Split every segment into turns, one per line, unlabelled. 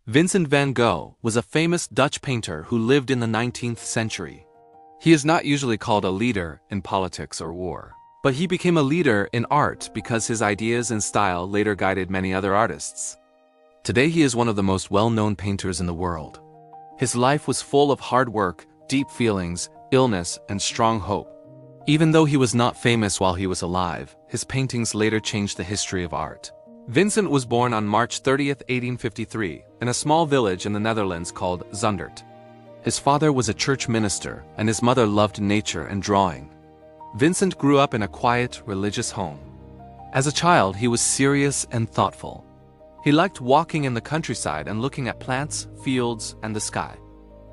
Vincent van Gogh was a famous Dutch painter who lived in the 19th century. He is not usually called a leader in politics or war, but he became a leader in art because his ideas and style later guided many other artists. Today he is one of the most well-known painters in the world. His life was full of hard work, deep feelings, illness, and strong hope. Even though he was not famous while he was alive, his paintings later changed the history of art. Vincent was born on March 30, 1853, in a small village in the Netherlands called Zundert. His father was a church minister, and his mother loved nature and drawing. Vincent grew up in a quiet, religious home. As a child, he was serious and thoughtful. He liked walking in the countryside and looking at plants, fields, and the sky.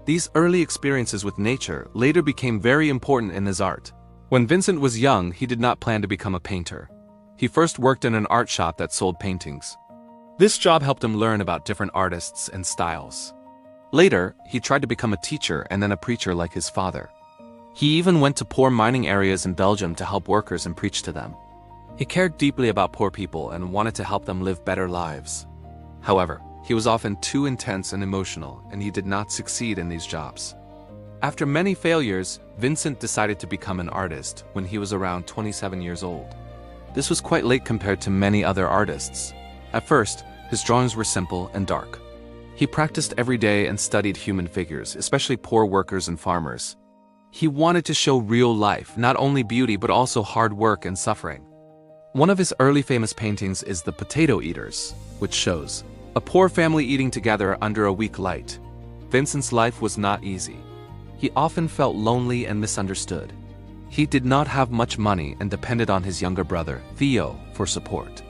These early experiences with nature later became very important in his art. When Vincent was young, he did not plan to become a painter. He first worked in an art shop that sold paintings. This job helped him learn about different artists and styles. Later, he tried to become a teacher and then a preacher like his father. He even went to poor mining areas in Belgium to help workers and preach to them. He cared deeply about poor people and wanted to help them live better lives. However, he was often too intense and emotional, and he did not succeed in these jobs. After many failures, Vincent decided to become an artist when he was around 27 years old. This was quite late compared to many other artists. At first, his drawings were simple and dark. He practiced every day and studied human figures, especially poor workers and farmers. He wanted to show real life, not only beauty but also hard work and suffering. One of his early famous paintings is The Potato Eaters, which shows a poor family eating together under a weak light. Vincent's life was not easy. He often felt lonely and misunderstood. He did not have much money and depended on his younger brother, Theo, for support.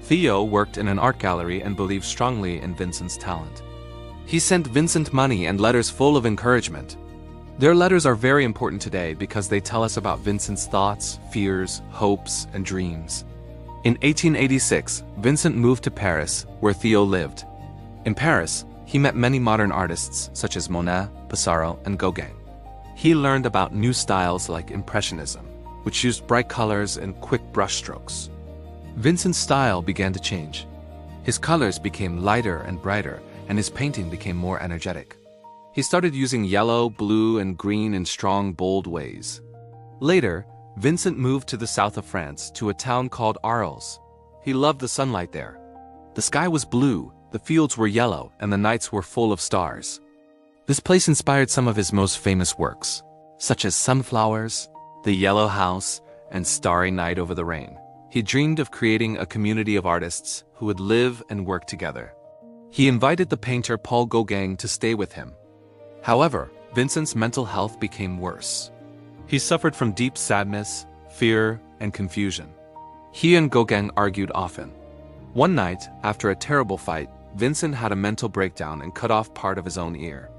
Theo worked in an art gallery and believed strongly in Vincent's talent. He sent Vincent money and letters full of encouragement. Their letters are very important today because they tell us about Vincent's thoughts, fears, hopes, and dreams. In 1886, Vincent moved to Paris, where Theo lived. In Paris, he met many modern artists such as Monet, Pissarro, and Gauguin. He learned about new styles like Impressionism, which used bright colors and quick brushstrokes. Vincent's style began to change. His colors became lighter and brighter, and his painting became more energetic. He started using yellow, blue, and green in strong, bold ways. Later, Vincent moved to the south of France to a town called Arles. He loved the sunlight there. The sky was blue, the fields were yellow, and the nights were full of stars. This place inspired some of his most famous works, such as Sunflowers, The Yellow House, and Starry Night over the Rain. He dreamed of creating a community of artists who would live and work together. He invited the painter Paul Gauguin to stay with him. However, Vincent's mental health became worse. He suffered from deep sadness, fear, and confusion. He and Gauguin argued often. One night, after a terrible fight, Vincent had a mental breakdown and cut off part of his own ear.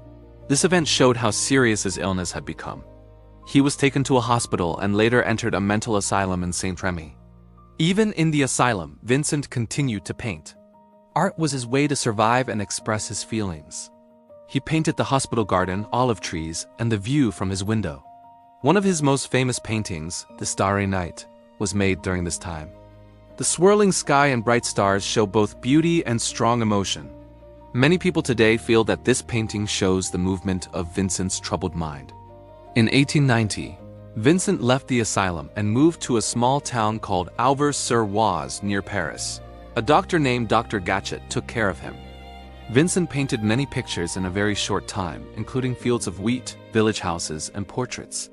This event showed how serious his illness had become. He was taken to a hospital and later entered a mental asylum in Saint-Remy. Even in the asylum, Vincent continued to paint. Art was his way to survive and express his feelings. He painted the hospital garden, olive trees, and the view from his window. One of his most famous paintings, The Starry Night, was made during this time. The swirling sky and bright stars show both beauty and strong emotion. Many people today feel that this painting shows the movement of Vincent's troubled mind. In 1890, Vincent left the asylum and moved to a small town called Auvers-sur-Oise near Paris. A doctor named Dr. Gachet took care of him. Vincent painted many pictures in a very short time, including fields of wheat, village houses, and portraits.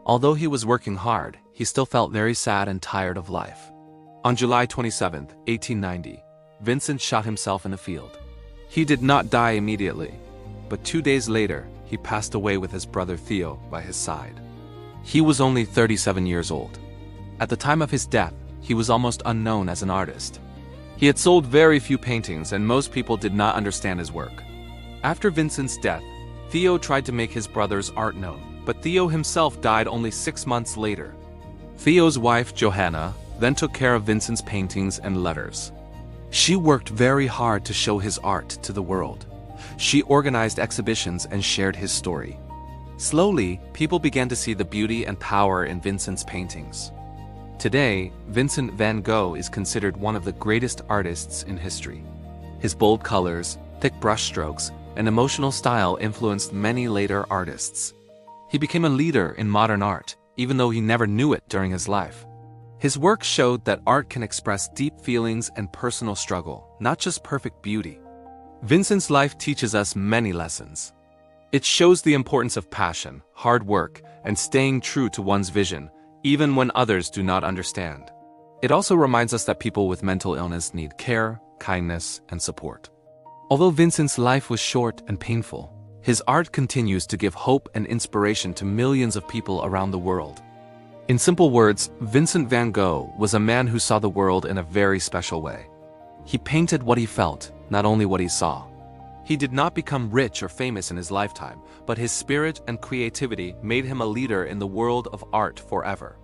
Although he was working hard, he still felt very sad and tired of life. On July 27, 1890, Vincent shot himself in a field. He did not die immediately, but 2 days later, he passed away with his brother Theo by his side. He was only 37 years old. At the time of his death, he was almost unknown as an artist. He had sold very few paintings and most people did not understand his work. After Vincent's death, Theo tried to make his brother's art known, but Theo himself died only 6 months later. Theo's wife, Johanna, then took care of Vincent's paintings and letters. She worked very hard to show his art to the world. She organized exhibitions and shared his story. Slowly, people began to see the beauty and power in Vincent's paintings. Today, Vincent van Gogh is considered one of the greatest artists in history. His bold colors, thick brushstrokes, and emotional style influenced many later artists. He became a leader in modern art, even though he never knew it during his life. His work showed that art can express deep feelings and personal struggle, not just perfect beauty. Vincent's life teaches us many lessons. It shows the importance of passion, hard work, and staying true to one's vision, even when others do not understand. It also reminds us that people with mental illness need care, kindness, and support. Although Vincent's life was short and painful, his art continues to give hope and inspiration to millions of people around the world. In simple words, Vincent van Gogh was a man who saw the world in a very special way. He painted what he felt, not only what he saw. He did not become rich or famous in his lifetime, but his spirit and creativity made him a leader in the world of art forever.